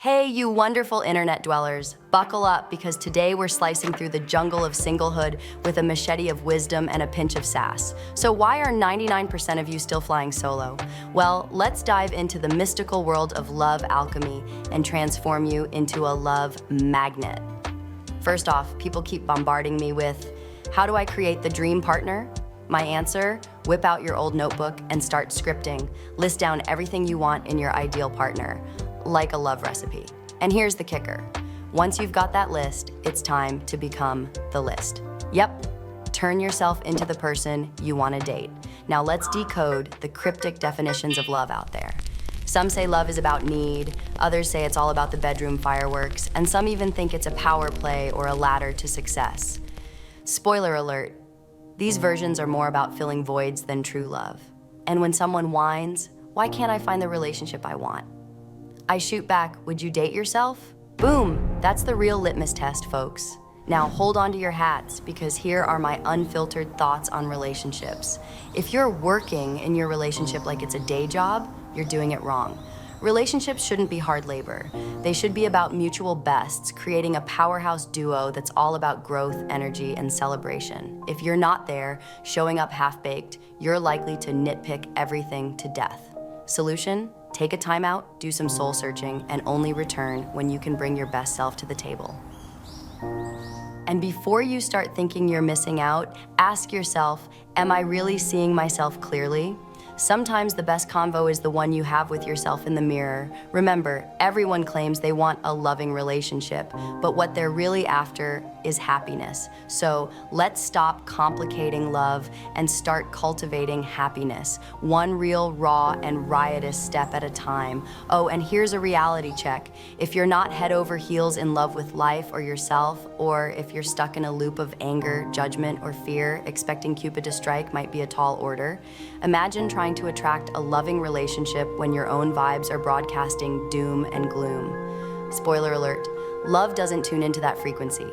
Hey, you wonderful internet dwellers. Buckle up because today we're slicing through the jungle of singlehood with a machete of wisdom and a pinch of sass. So why are 99% of you still flying solo? Well, let's dive into the mystical world of love alchemy and transform you into a love magnet. First off, people keep bombarding me with, how do I create the dream partner? My answer, whip out your old notebook and start scripting. List down everything you want in your ideal partner, like a love recipe. And here's the kicker. Once you've got that list, it's time to become the list. Yep, turn yourself into the person you want to date. Now let's decode the cryptic definitions of love out there. Some say love is about need, others say it's all about the bedroom fireworks, and some even think it's a power play or a ladder to success. Spoiler alert, these versions are more about filling voids than true love. And when someone whines, why can't I find the relationship I want? I shoot back, would you date yourself? Boom, that's the real litmus test, folks. Now hold on to your hats because here are my unfiltered thoughts on relationships. If you're working in your relationship like it's a day job, you're doing it wrong. Relationships shouldn't be hard labor. They should be about mutual bests, creating a powerhouse duo that's all about growth, energy, and celebration. If you're not there, showing up half-baked, you're likely to nitpick everything to death. Solution? Take a time out, do some soul searching, and only return when you can bring your best self to the table. And before you start thinking you're missing out, ask yourself, am I really seeing myself clearly? Sometimes the best convo is the one you have with yourself in the mirror. Remember, everyone claims they want a loving relationship, but what they're really after is happiness. So let's stop complicating love and start cultivating happiness, one real, raw, and riotous step at a time. Oh, and here's a reality check. If you're not head over heels in love with life or yourself, or if you're stuck in a loop of anger, judgment, or fear, expecting Cupid to strike might be a tall order. Imagine trying to attract a loving relationship when your own vibes are broadcasting doom and gloom. Spoiler alert, love doesn't tune into that frequency.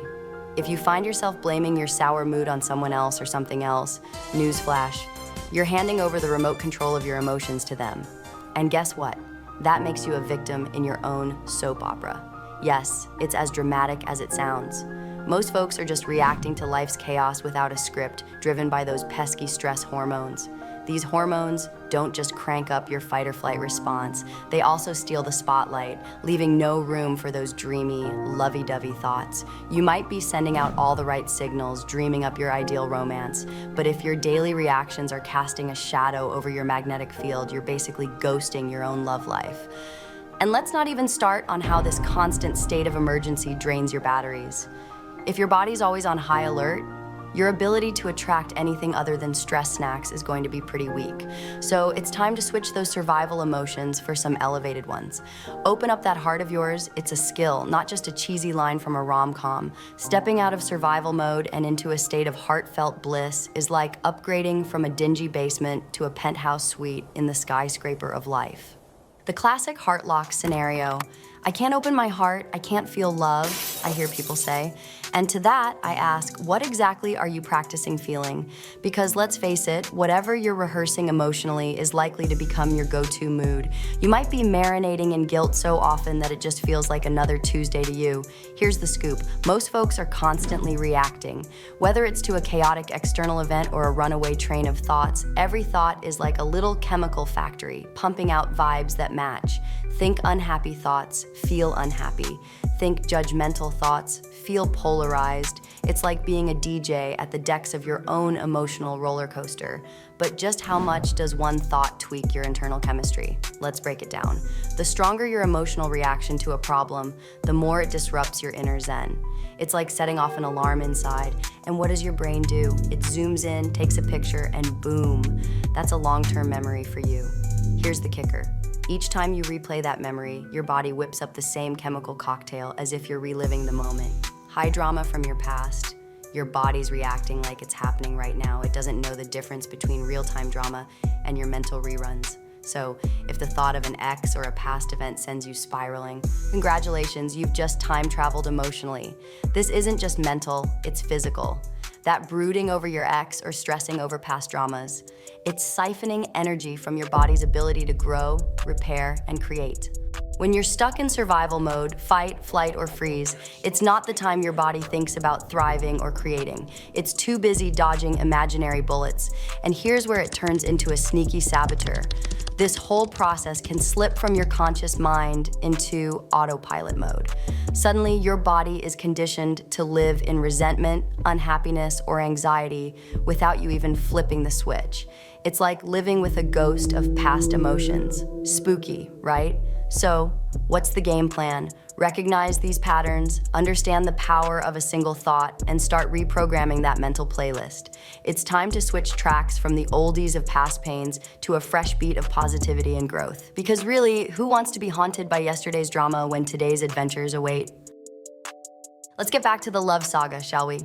If you find yourself blaming your sour mood on someone else or something else, newsflash, you're handing over the remote control of your emotions to them. And guess what? That makes you a victim in your own soap opera. Yes, it's as dramatic as it sounds. Most folks are just reacting to life's chaos without a script, driven by those pesky stress hormones. These hormones don't just crank up your fight or flight response, they also steal the spotlight, leaving no room for those dreamy, lovey-dovey thoughts. You might be sending out all the right signals, dreaming up your ideal romance, but if your daily reactions are casting a shadow over your magnetic field, you're basically ghosting your own love life. And let's not even start on how this constant state of emergency drains your batteries. If your body's always on high alert, your ability to attract anything other than stress snacks is going to be pretty weak. So it's time to switch those survival emotions for some elevated ones. Open up that heart of yours. It's a skill, not just a cheesy line from a rom-com. Stepping out of survival mode and into a state of heartfelt bliss is like upgrading from a dingy basement to a penthouse suite in the skyscraper of life. The classic heart lock scenario. I can't open my heart, I can't feel love, I hear people say. And to that, I ask, what exactly are you practicing feeling? Because let's face it, whatever you're rehearsing emotionally is likely to become your go-to mood. You might be marinating in guilt so often that it just feels like another Tuesday to you. Here's the scoop. Most folks are constantly reacting. Whether it's to a chaotic external event or a runaway train of thoughts, every thought is like a little chemical factory, pumping out vibes that match. Think unhappy thoughts, feel unhappy. Think judgmental thoughts, feel polarized. It's like being a DJ at the decks of your own emotional roller coaster. But just how much does one thought tweak your internal chemistry? Let's break it down. The stronger your emotional reaction to a problem, the more it disrupts your inner zen. It's like setting off an alarm inside. And what does your brain do? It zooms in, takes a picture, and boom, that's a long-term memory for you. Here's the kicker. Each time you replay that memory, your body whips up the same chemical cocktail as if you're reliving the moment. High drama from your past, your body's reacting like it's happening right now. It doesn't know the difference between real-time drama and your mental reruns. So if the thought of an ex or a past event sends you spiraling, congratulations, you've just time-traveled emotionally. This isn't just mental, it's physical. That brooding over your ex or stressing over past dramas, it's siphoning energy from your body's ability to grow, repair, and create. When you're stuck in survival mode, fight, flight, or freeze, it's not the time your body thinks about thriving or creating. It's too busy dodging imaginary bullets. And here's where it turns into a sneaky saboteur. This whole process can slip from your conscious mind into autopilot mode. Suddenly, your body is conditioned to live in resentment, unhappiness, or anxiety without you even flipping the switch. It's like living with a ghost of past emotions. Spooky, right? So, what's the game plan? Recognize these patterns, understand the power of a single thought, and start reprogramming that mental playlist. It's time to switch tracks from the oldies of past pains to a fresh beat of positivity and growth. Because really, who wants to be haunted by yesterday's drama when today's adventures await? Let's get back to the love saga, shall we?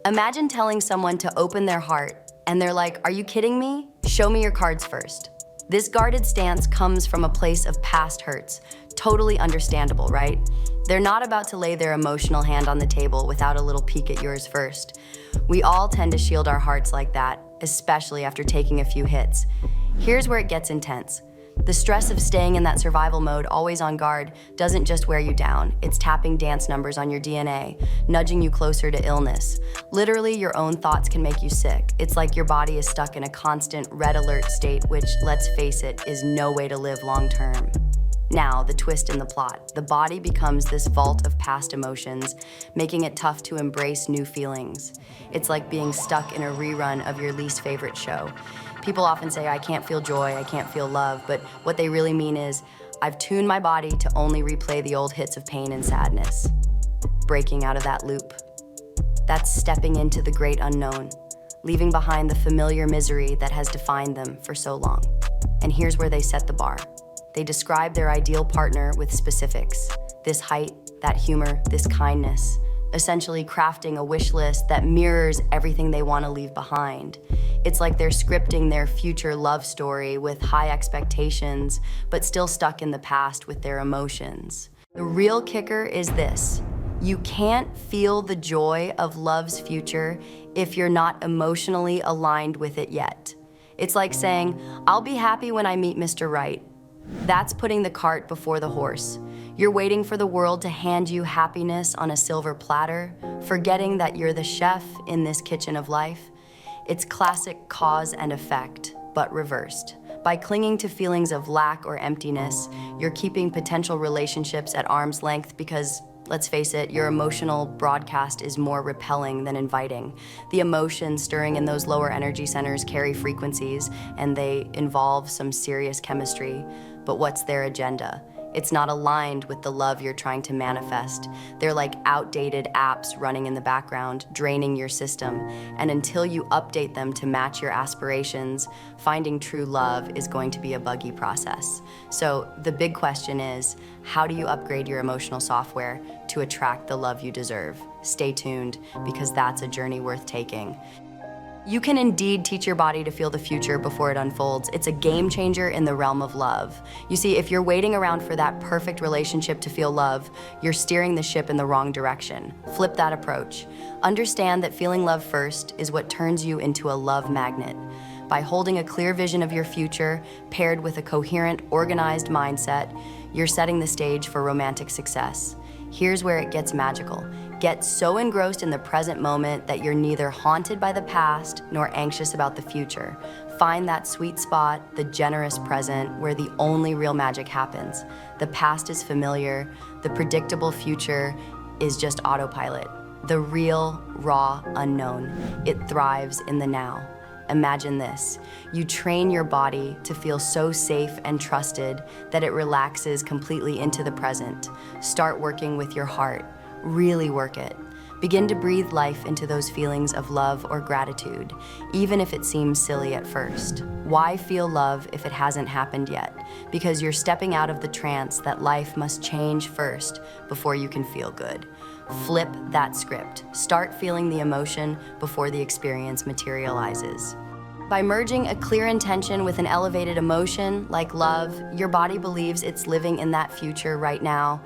Imagine telling someone to open their heart, and they're like, "Are you kidding me? Show me your cards first." This guarded stance comes from a place of past hurts. Totally understandable, right? They're not about to lay their emotional hand on the table without a little peek at yours first. We all tend to shield our hearts like that, especially after taking a few hits. Here's where it gets intense. The stress of staying in that survival mode, always on guard, doesn't just wear you down. It's tapping dance numbers on your DNA, nudging you closer to illness. Literally, your own thoughts can make you sick. It's like your body is stuck in a constant red alert state, which, let's face it, is no way to live long term. Now, the twist in the plot. The body becomes this vault of past emotions, making it tough to embrace new feelings. It's like being stuck in a rerun of your least favorite show. People often say, "I can't feel joy, I can't feel love," but what they really mean is, I've tuned my body to only replay the old hits of pain and sadness. Breaking out of that loop. That's stepping into the great unknown, leaving behind the familiar misery that has defined them for so long. And here's where they set the bar. They describe their ideal partner with specifics. This height, that humor, this kindness. Essentially crafting a wish list that mirrors everything they want to leave behind. It's like they're scripting their future love story with high expectations, but still stuck in the past with their emotions. The real kicker is this. You can't feel the joy of love's future if you're not emotionally aligned with it yet. It's like saying, "I'll be happy when I meet Mr. Right." That's putting the cart before the horse. You're waiting for the world to hand you happiness on a silver platter, forgetting that you're the chef in this kitchen of life. It's classic cause and effect, but reversed. By clinging to feelings of lack or emptiness, you're keeping potential relationships at arm's length because, let's face it, your emotional broadcast is more repelling than inviting. The emotions stirring in those lower energy centers carry frequencies, and they involve some serious chemistry. But what's their agenda? It's not aligned with the love you're trying to manifest. They're like outdated apps running in the background, draining your system. And until you update them to match your aspirations, finding true love is going to be a buggy process. So the big question is, how do you upgrade your emotional software to attract the love you deserve? Stay tuned, because that's a journey worth taking. You can indeed teach your body to feel the future before it unfolds. It's a game changer in the realm of love. You see, if you're waiting around for that perfect relationship to feel love, you're steering the ship in the wrong direction. Flip that approach. Understand that feeling love first is what turns you into a love magnet. By holding a clear vision of your future, paired with a coherent, organized mindset, you're setting the stage for romantic success. Here's where it gets magical. Get so engrossed in the present moment that you're neither haunted by the past nor anxious about the future. Find that sweet spot, the generous present, where the only real magic happens. The past is familiar, the predictable future is just autopilot. The real, raw unknown. It thrives in the now. Imagine this. You train your body to feel so safe and trusted that it relaxes completely into the present. Start working with your heart. Really work it. Begin to breathe life into those feelings of love or gratitude, even if it seems silly at first. Why feel love if it hasn't happened yet? Because you're stepping out of the trance that life must change first before you can feel good. Flip that script. Start feeling the emotion before the experience materializes. By merging a clear intention with an elevated emotion, like love, your body believes it's living in that future right now.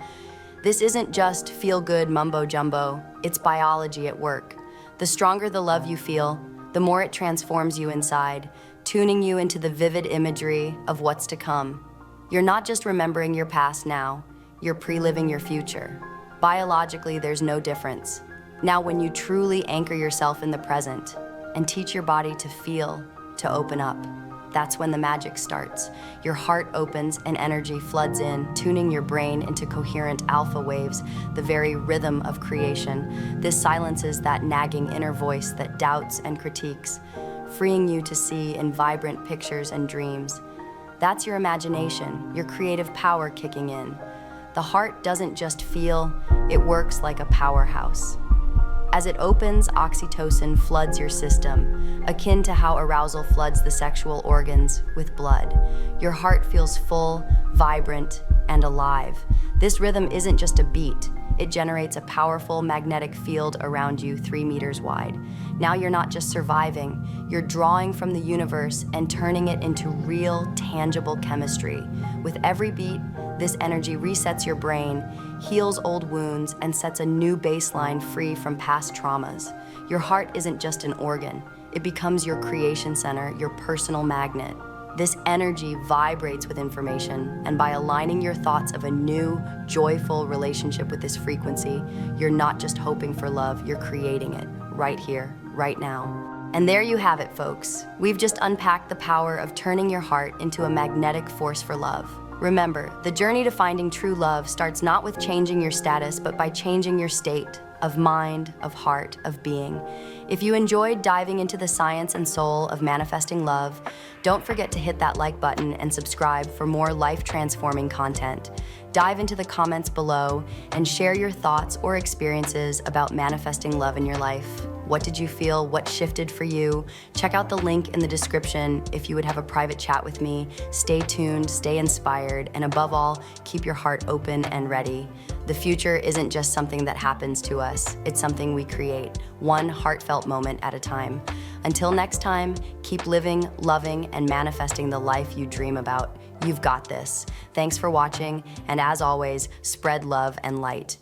This isn't just feel-good mumbo-jumbo, it's biology at work. The stronger the love you feel, the more it transforms you inside, tuning you into the vivid imagery of what's to come. You're not just remembering your past now, you're pre-living your future. Biologically, there's no difference. Now, when you truly anchor yourself in the present and teach your body to feel, to open up, that's when the magic starts. Your heart opens and energy floods in, tuning your brain into coherent alpha waves, the very rhythm of creation. This silences that nagging inner voice that doubts and critiques, freeing you to see in vibrant pictures and dreams. That's your imagination, your creative power kicking in. The heart doesn't just feel, it works like a powerhouse. As it opens, oxytocin floods your system, akin to how arousal floods the sexual organs with blood. Your heart feels full, vibrant, and alive. This rhythm isn't just a beat. It generates a powerful magnetic field around you 3 meters wide. Now you're not just surviving, you're drawing from the universe and turning it into real, tangible chemistry. With every beat, this energy resets your brain, heals old wounds, and sets a new baseline free from past traumas. Your heart isn't just an organ, it becomes your creation center, your personal magnet. This energy vibrates with information, and by aligning your thoughts of a new, joyful relationship with this frequency, you're not just hoping for love, you're creating it right here, right now. And there you have it, folks. We've just unpacked the power of turning your heart into a magnetic force for love. Remember, the journey to finding true love starts not with changing your status, but by changing your state of mind, of heart, of being. If you enjoyed diving into the science and soul of manifesting love, don't forget to hit that like button and subscribe for more life-transforming content. Dive into the comments below and share your thoughts or experiences about manifesting love in your life. What did you feel? What shifted for you? Check out the link in the description if you would have a private chat with me. Stay tuned, stay inspired, and above all, keep your heart open and ready. The future isn't just something that happens to us, it's something we create, one heartfelt moment at a time. Until next time, keep living, loving, and manifesting the life you dream about. You've got this. Thanks for watching, and as always, spread love and light.